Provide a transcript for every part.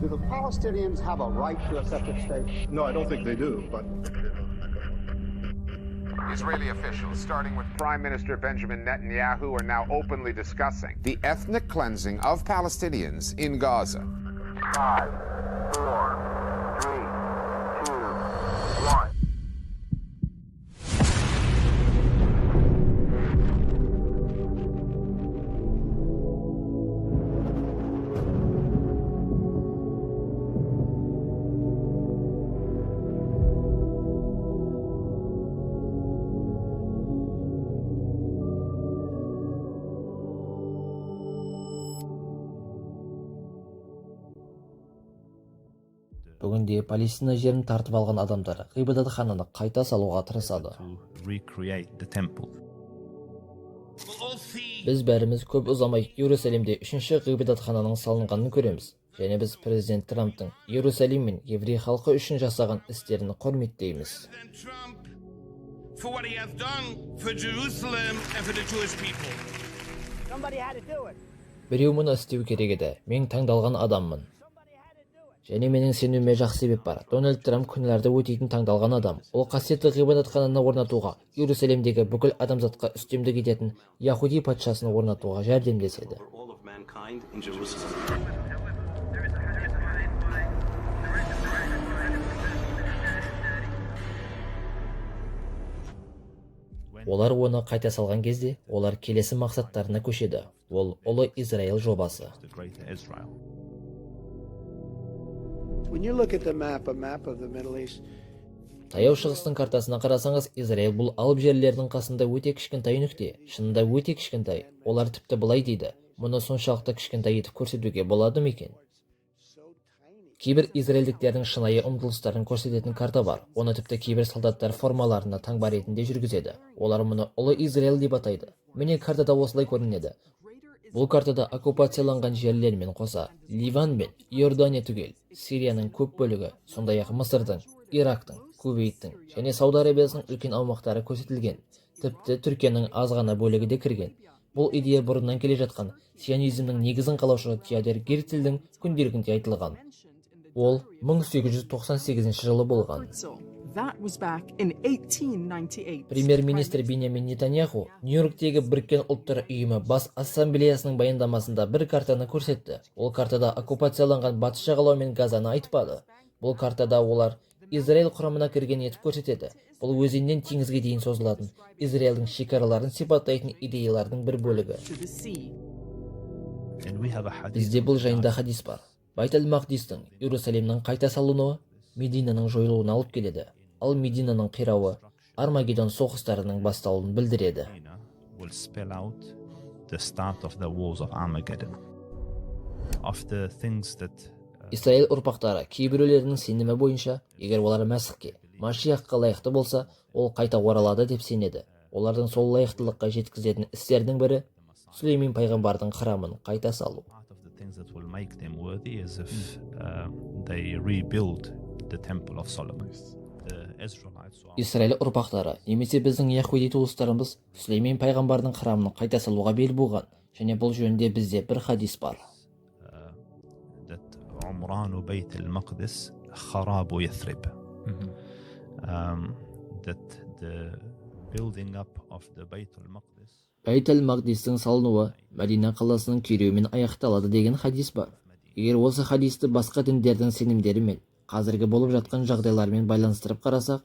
Do the Palestinians have a right to a separate state? No, I don't think they do, but... Israeli officials, starting with Prime Minister Benjamin Netanyahu, are now openly discussing the ethnic cleansing of Palestinians in Gaza. 5, 4, 3, 2, 1. Бүгінде Палестина жерін тартып алған адамдар ғибадатхананы қайта салуға тырысады. Біз бәріміз көп ұзамай Иерусалимде 3-ші ғибадатхананың салынғанын көреміз. Және біз президент Трамптың Иерусалим мен еврей халқы үшін жасаған істерін құрметтейміз. Біреу мұны істеу керек еді. Мен таңдалған адаммын. Және менің сенуіме жақсы себеп бар. Дональд Трамп күнәларды өтейтін таңдалған адам. Ол қасиетті ғибадатхананы орнатуға, Иерусалимдегі бүкіл адамзатқа үстемдік ететін Яхуди патшасын орнатуға жәрдемдеседі. Олар оны қайта салған кезде, олар келесі мақсаттарына көшеді. Ол ұлы Израиль жобасы. Таяу шығыстың картасына қарасаңыз, Израиль бұл алып жерлердің қасында өте кішкентай нүкте. Шынында өте кішкентай. Олар тіпті былай дейді. Мұны соншалықты кішкентай етіп көрсетуге болады ма екен? Кейбір израильдіктердің шынайы ұмтылыстарын көрсететін карта бар. Оны тіпті кейбір солдаттар формаларына таңба ретінде жүргізеді. Олар мұны ұлы Израиль деп атайды. Міне картада осылай көрінеді. Бұл картада оккупацияланған жерлермен қоса Ливан мен Иордания түгел, Сирияның көп бөлігі, сондай-ақ Мысырдың, Ирактың, Кувейттің және Сауд Арабиясының үлкен аумақтары көрсетілген. Тіпті Түркияның аз ғана бөлігі де кірген. Бұл идея бұрыннан келе жатқан сионизмнің негізін қалаушы Теодор Герцельдің күнделігінде айтылған. Ол 1898 жылы болған. Премьер-министр Беньямин Нетаньяху Нью-Йорктегі Біріккен ұлттар ұйымы бас ассамблеясының баяндамасында бір картаны көрсетті. Ол картада оккупацияланған батыс жағалау мен Газаны айтпады. Бұл картада олар Израиль құрамына кірген етіп көрсетеді. Бұл өзеннен теңізге дейін созылатын Израильдің шекараларын сипаттайтын идеялардың бір бөлігі. Бізде бұл жайында хадис бар. Байт-аль-Мақдистің Иерусалимнің қайта салынуы Мединаның жойылуына алып келеді. Ал Мединаның қирауы Армагеддон соғыстарының басталуын білдіреді. Израиль ұрпақтары кейбіреулерінің сенімі бойынша, егер олар Мәсіхке, Машиахқа лайықты болса, ол қайта оралады деп сенеді. Олардың сол лайықтылыққа жеткізетін істердің бірі Сүлеймен пайғамбардың храмын қайта салу. Израиль ұрпақтары, немесе біздің Яхуди туыстарымыз Сүлеймен пайғамбардың храмын қайта салуға бел буған, және бұл жөнінде бізде бір хадис бар. Байт-аль-Мақдистің салынуы Мәдина қаласының күйреуімен аяқталады деген хадис бар. Егер осы хадисті басқа діндердің сенімдерімен қазіргі болып жатқан жағдайлармен байланыстырып қарасақ,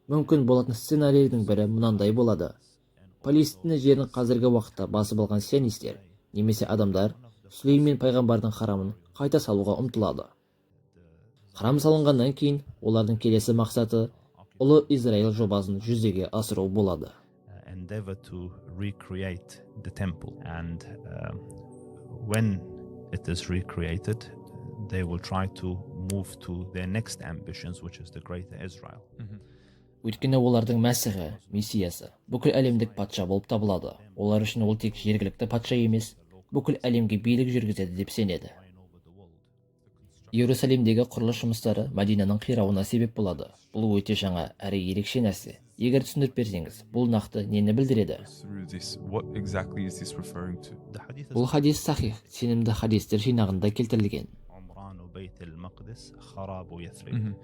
мүмкін болатын сценарийдің бірі мынандай болады. Палестина жерін қазіргі уақытта басып алған сионистер, немесе адамдар Сүлеймен пайғамбардың храмын қайта салуға ұмтылады. Храм салынғаннан кейін олардың келесі мақсаты ұлы Израиль жобасын жүзеге асыру болады. They will try to move to their next ambitions, which is the greater Israel. Өйткені олардың Мәсіхі, Мессиясы, бүкіл әлемдік патша болып табылады. Олар үшін ол тек жергілікті патша емес, бүкіл әлемге билік жүргізеді деп сенеді. Иерусалимдегі құрылыс жұмыстары Мәдинаның қирауына себеп болады. Бұл өте жаңа әрі ерекше нәрсе. Егер түсіндіріп берсеңіз, бұл нақты нені білдіреді? Бұл хадис сахих, сенімді хадистер жинағында келтірілген. بيت المقدس خراب يثرب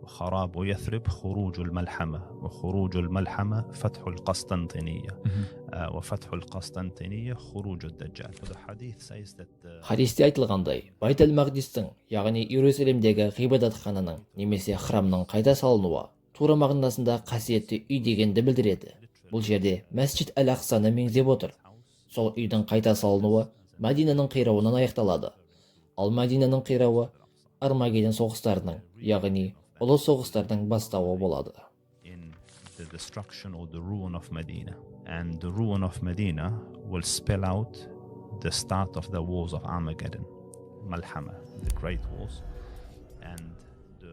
وخراب يثرب خروج الملحمة وخروج الملحمة فتح القسطنطينية وفتح القسطنطينية خروج الدجال. The hadith says that Хадисте айтылғандай, Байтел-Мақдистің, яғни Иерусалимдегі ғибадатхананың немесе храмның қайта салынуы тура мағынасында қасиетті үй дегенді білдіреді. Бұл жерде Мәсжид Әл-Ақсаны меңзеп отыр. Сол үйдің қайта салынуы Мәдинаның қирауынан аяқталады. Ал Мәдинаның қирауы Армагеддон соғыстарының, яғни ұлы соғыстардың бастауы болады. in the destruction or the ruin of Medina, and the ruin of Medina will spell out the start of the wars of Armageddon, Malhama, the great wars, and the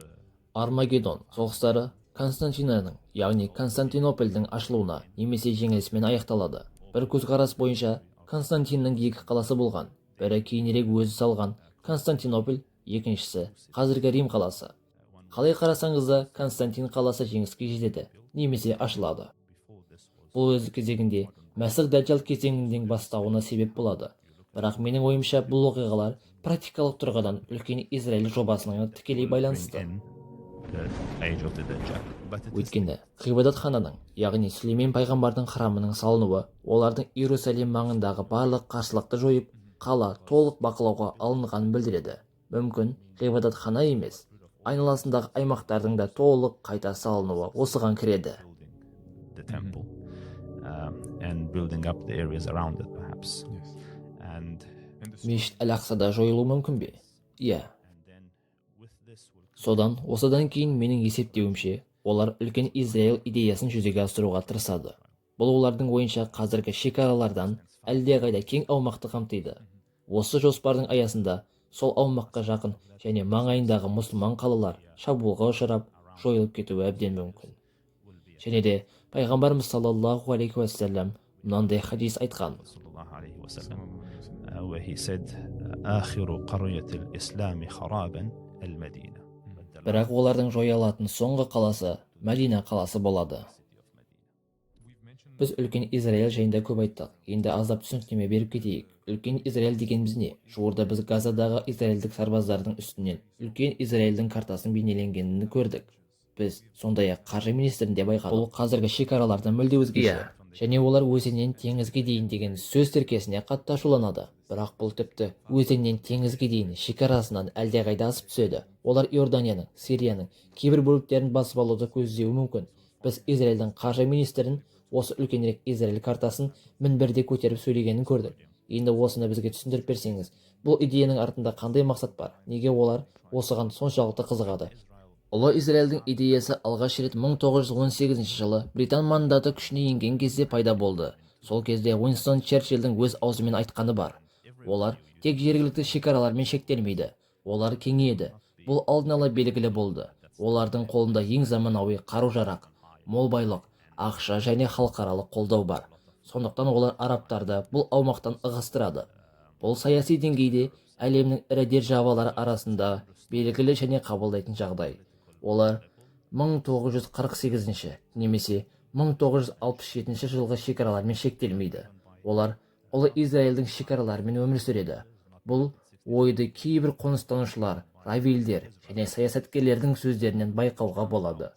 Армагеддон соғыстары Константинаның, яғни Константинопольдің ашылуына немесе жеңілісімен аяқталады. Бір көзқарас бойынша Константиннің екі қаласы болған, бірі кейінірек өзі салған Константинополь, екіншісі қазіргі Рим қаласы. Қалай қарасаңыз да Константин қаласы жеңіске жетеді, немесе ашылады. Бұл өз кезегінде Мәсіх Дәджал кезеңінің бастауына себеп болады. Бірақ менің ойымша бұл оқиғалар практикалық тұрғыдан үлкен Израиль жобасына тікелей байланысты. in the age of the Dajjal. But it is Өйткені ғибадатхананың, яғни Сүлеймен пайғамбардың храмының салынуы, олардың Иерусалим маңындағы барлық қарсылықты жойып, қала толық бақылауға алынғанын білдіреді. Мүмкін ғибадатхана емес, айналасындағы аймақтардың да толық қайта салынуы осыған кіреді. the temple and building up the areas around it, perhaps. And Мешіт Әл-Ақсада жойылуы мүмкін бе? Иә. then with this will Содан, осыдан кейін менің есептеуімше, олар үлкен Израиль идеясын жүзеге асыруға тырысады. Бұл олардың ойынша қазіргі шекаралардан әлдеқайда кең аумақты қамтиды. Осы жоспардың аясында сол аумаққа жақын және маңайындағы мұсылман қалалар шабуылға ұшырап, жойылып кетуі әбден мүмкін. Және де пайғамбарымыз саллаллаху алейхи уассалам мынандай хадис айтқан: sallallahu alayhi wa sallam, where he said, آخر قرية الإسلام خرابا المدينة. бірақ олардың жоя алатын соңғы қаласы Мәдина қаласы болады. Біз үлкен Израиль жайында көп айттық. Енді аздап түсініктеме беріп кетейік. Үлкен Израиль дегеніміз не? Жуырда біз Газадағы израильдік сарбаздардың үстінен үлкен Израильдің картасын бейнеленгенін көрдік. Біз сондай-ақ қаржы министрінде байқадық. Бұл қазіргі шекаралардан мүлде өзгеше. Және олар өзеннен теңізге дейін деген сөз тіркесіне қатты ашуланады. Бірақ бұл тіпті өзеннен теңізге дейін шекарасынан әлдеқайда асып түседі. Олар Иорданияның, Сирияның кейбір бөліктерін басып алуды көздеуі мүмкін. Біз Израильдің қаржы министрін осы үлкенірек Израиль картасын мінберде көтеріп сөйлегенін көрдік. Енді осыны бізге түсіндіріп берсеңіз, бұл идеяның артында қандай мақсат бар? Неге олар осыған соншалықты қызығады? Ұлы Израильдің идеясы алғаш рет 1918 жылы Британ мандаты күшіне енген кезде пайда болды. Сол кезде Уинстон Черчиллдің өз аузымен айтқаны бар. Олар тек жергілікті шекаралармен шектелмейді. Олар кеңейеді. Бұл алдын ала белгілі болды. Олардың қолында ең заманауи қару-жарақ, мол байлық, ақша және халықаралық қолдау бар. Сондықтан олар арабтарды бұл аумақтан ығыстырады. Бұл саяси деңгейде әлемнің ірі державалары арасында белгілі және қабылдайтын жағдай. Олар 1948 немесе 1967 жылғы шекаралармен шектелмейді. Олар ұлы Израильдің шекараларымен өмір сүреді. Бұл ойды кейбір қоныстанушылар, равильдер және саясаткерлердің сөздерінен байқауға болады.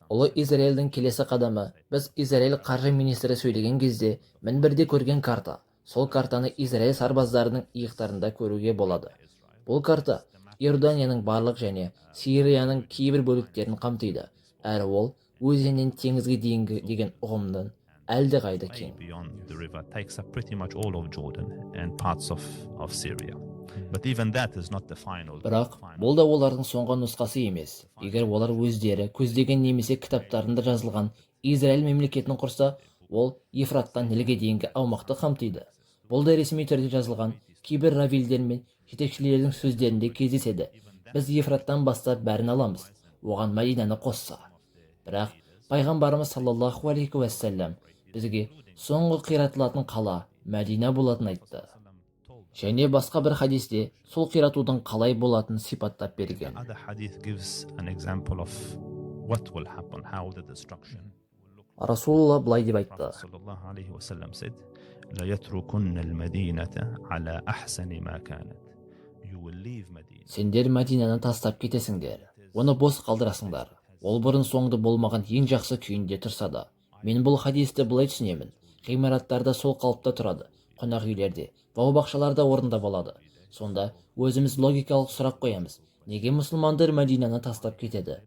Ұлы Израильдің келесі қадамы, біз Израиль қаржы министрі сөйлеген кезде мінберде көрген карта. Сол картаны Израиль сарбаздарының иықтарында көруге болады. Бұл карта Иорданияның барлық және Сирияның кейбір бөліктерін қамтиды. Әрі ол өзеннен теңізге дейінгі деген ұғымнан әлдеқайда кең. Beyond the river takes up pretty much all of Jordan and parts of Syria. But even that is not the final. Бірақ бұл да олардың соңғы нұсқасы емес. Егер олар өздері көздеген немесе кітаптарында жазылған Израиль мемлекетін құрса, ол Ефраттан Нилге дейінгі аумақты қамтиды. Бұл да ресми түрде жазылған кейбір равильдер мен жетекшілердің сөздерінде кездеседі. Біз Ефраттан бастап бәрін аламыз, оған Мәдинаны қосса. Бірақ пайғамбарымыз саллаллаху алейхи уассалам бізге соңғы қиратылатын қала Мәдина болатынын айтты. Және басқа бір хадисте сол қиратудың қалай болатынын сипаттап берген. Other hadith gives an example of what will happen, how the destruction. Расулулла былай деп айтты: Sallallahu alayhi wa sallam said, لا يتركن المدينة على أحسن ما كانت You will leave Medina. Сендер Мәдинаны тастап кетесіңдер, оны бос қалдырасыңдар. Ол бұрын соңды болмаған ең жақсы күйінде тұрса да. Мен бұл хадисті былай түсінемін. Ғимараттарда сол қалыпта тұрады, қонақ үйлерде, бау-бақшаларда орында болады. Сонда өзіміз логикалық сұрақ қоямыз. Неге мұсылмандар Мәдинаны тастап кетеді?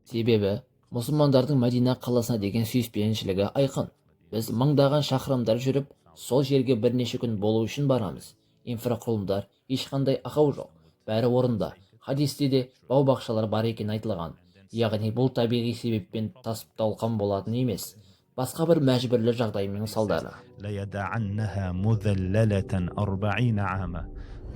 Себебі, мұсылмандардың Мәдина қаласына деген сүйіспеншілігі айқын. Біз мыңдаған шақырымдар жүріп, сол жерге бірнеше күн болу үшін барамыз. Инфрақұрылымдар ешқандай ақау жоқ. Бәрі орында. Хадисте де бау-бақшалар бар екен айтылған. Яғни бұл табиғи себеппен тасып-талқан болатын емес. Басқа бір мәжбүрлі жағдаймен салдары. لَيَدَعَنَّهَا مُذَلَّلَةً 40 عاما.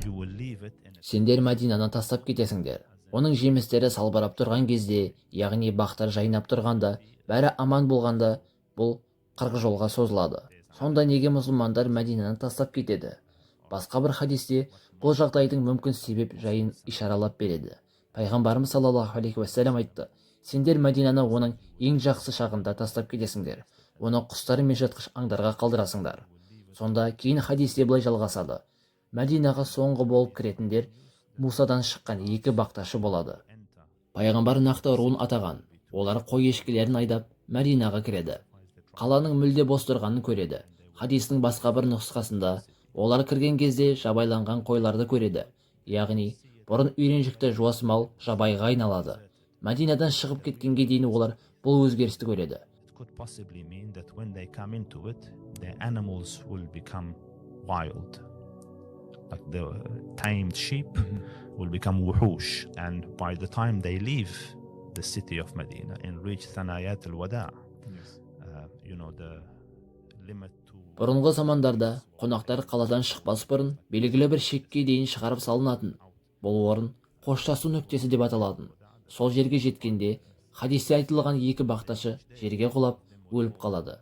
You will leave it in a... Сендер Мәдинаны тастап кетесіңдер. Оның жемістері салбырап тұрған кезде, яғни бақтар жайнап тұрғанда, бәрі аман болғанда, бұл 40 жолға созылады. Сонда неге мұсылмандар Мәдинаны тастап кетеді? Басқа бір хадисте бұл жағдайдың мүмкін себеп жайын ишаралап береді. Пайғамбарымыз саллаллаху алейхи уассалам айтты: сендер Мәдинаны оның ең жақсы шағында тастап кетесіңдер. Оны құстар мен жыртқыш аңдарға қалдырасыңдар. Сонда кейін хадисте былай жалғасады: Мәдинаға соңғы болып кіретіндер Мусадан шыққан 2 бақташы болады. Пайғамбар нақты руын атаған. Олар қой ешкілерін айдап Мәдинаға кіреді. Қаланың мүлде бос тұрғанын көреді. Хадистің басқа бір нұсқасында олар кірген кезде жабайланған қойларды көреді. Яғни бұрын үйреншікті жуас мал жабайға айналады. Мәдинадан шығып кеткенге дейін олар бұл өзгерісті көреді. It could possibly mean that when they come into it, the animals will become wild. Like the tamed sheep will become wuhush. And by the time they leave the city of Medina and reach Thanayat al-Wada, the limit to... Бұрынғы замандарда қонақтар қаладан шықпас бұрын белгілі бір шекке дейін шығарып салынатын. Бұл орын қоштасу нүктесі деп аталатын. Сол жерге жеткенде хадисте айтылған 2 бақташы жерге құлап өліп қалады.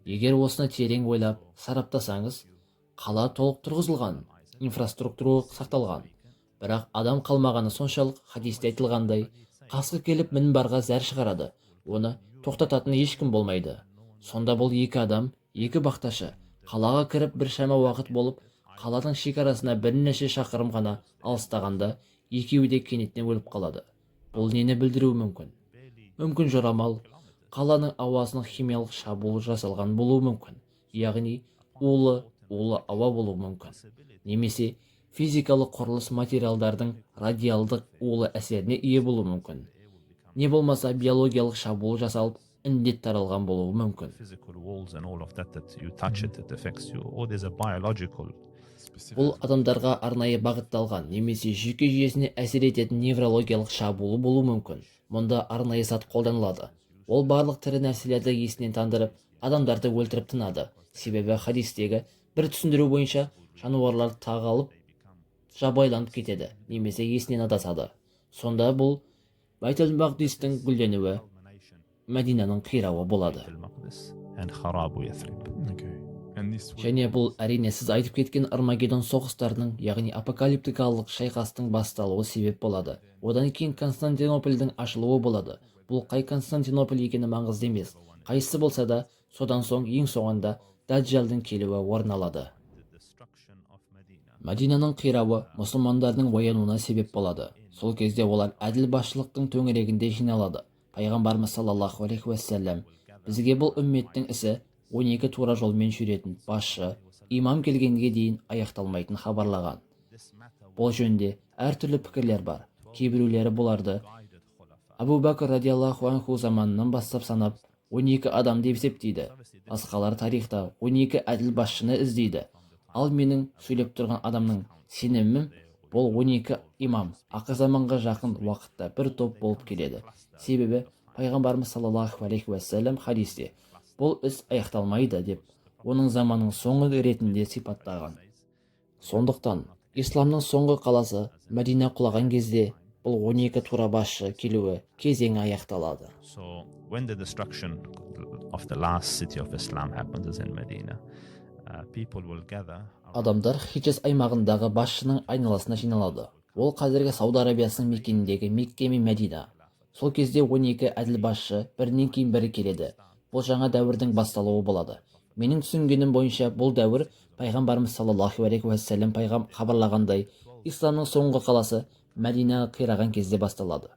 Егер осыны терең ойлап сараптасаңыз, қала толық тұрғызылған, инфраструктура сақталған. Бірақ адам қалмағаны соншалық хадисте айтылғандай, қасқыр келіп мінбарға зәр шығарады. Оны тоқтататын ешкім болмайды. Сонда бұл 2 адам, 2 бақташы қалаға кіріп бір шама уақыт болып, қаланың шекарасына бірнеше шақырым ғана алыстағанда, екеуі де кенеттен өліп қалады. Бұл нені білдіруі мүмкін? Мүмкін жорамал, қаланың ауасының химиялық шабуыл жасалған болуы мүмкін. Яғни улы ауа болуы мүмкін. Немесе физикалық құрылыс материалдардың радиалдық улы әсеріне ие болуы мүмкін. Не болмаса биологиялық шабуыл жасалып, індет таралған болуы мүмкін. Physical walls and all of that you touch it affects you, or there's a biological... Бұл адамдарға арнайы бағытталған немесе жүйке жүйесіне әсер ететін неврологиялық шабуылы болуы мүмкін. Мұнда арнайы зат қолданылады. Ол барлық тірі нәрселерді есінен тандырып, адамдарды өлтіріп тынады. Себебі хадистегі бір түсіндіру бойынша жануарлар тағалып, жабайланып кетеді, немесе есінен адасады. Сонда бұл Байтул-Мақдистің гүлденуі, Мәдинаның қирауы болады. And Kharabu Yathrib. Және бұл әрине сіз айтып кеткен Армагеддон соғыстарының, яғни апокалиптикалық шайқастың басталуы себеп болады. Одан кейін Константинопольдің ашылуы болады. Бұл қай Константинополь екені маңызды емес. Қайсысы болса да, содан соң ең соңында Даджалдың келуі орын алады. Мәдинаның қирауы мұсылмандардың оянуына себеп болады. Сол кезде олар әділ басшылықтың төңірегінде жиналады. Пайғамбарымыз саллаллаху алейхи уассалам бізге бұл үмметтің ісі 12 тура жолмен жүретін басшы, имам келгенге дейін аяқталмайтын хабарлаған. Бұл жөнде әртүрлі пікірлер бар. Кейбіреулері бұларды Абу Бәкір радиаллаху анху заманынан бастап санап 12 адам деп есептейді. Басқалар тарихта 12 әділ басшыны іздейді. Ал менің сөйлеп тұрған адамның сенімім бұл 12 имам ақыр заманға жақын уақытта бір топ болып келеді. Себебі пайғамбарымыз саллаллаху алейхи уассалам хадисте бұл іс аяқталмайды деп, оның заманның соңғы ретінде сипаттаған. Сондықтан, исламның соңғы қаласы Мәдина құлаған кезде бұл 12 тура басшы келуі кезеңі аяқталады. So when the destruction of the last city of Islam happens in Medina, people will gather. Адамдар Хиджаз аймағындағы басшының айналасына жиналады. Ол қазіргі Сауд Арабиясының мекеніндегі Мекке мен Мәдина. Сол кезде 12 әділ басшы бірінен кейін бірі келеді. Бұл жаңа дәуірдің басталуы болады. Менің түсінгенім бойынша бұл дәуір пайғамбарымыз саллаллаху алейхи уассалам хабарлағандай исламның соңғы қаласы Мәдинаға қираған кезде басталады.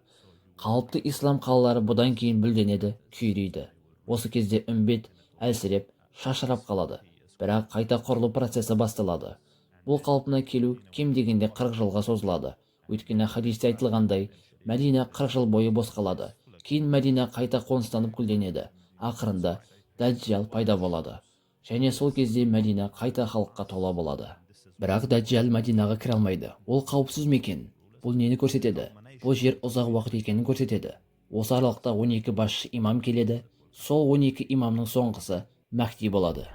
Қалыпты ислам қалалары бұдан кейін бүлденеді, күйрейді. Осы кезде үмбет әлсіреп, шашырап қалады. Бірақ қайта құрылу процесі басталады. Бұл қалпына келу кем дегенде 40 жылға созылады. Өйткені хадисте айтылғандай, Мәдина 40 жыл бойы бос қалады. Кейін Мәдина қайта қоныстанып гүлденеді. Ақырында Дәджжал пайда болады. Және сол кезде Мәдина қайта халыққа тола болады. Бірақ Дәджжал Мәдинаға кіре алмайды. Ол қауіпсіз мекен. Бұл нені көрсетеді? Бұл жер ұзақ уақыт екенін көрсетеді. Осы аралықта 12 басшы имам келеді. Сол 12 имамның соңғысы Мәхди болады.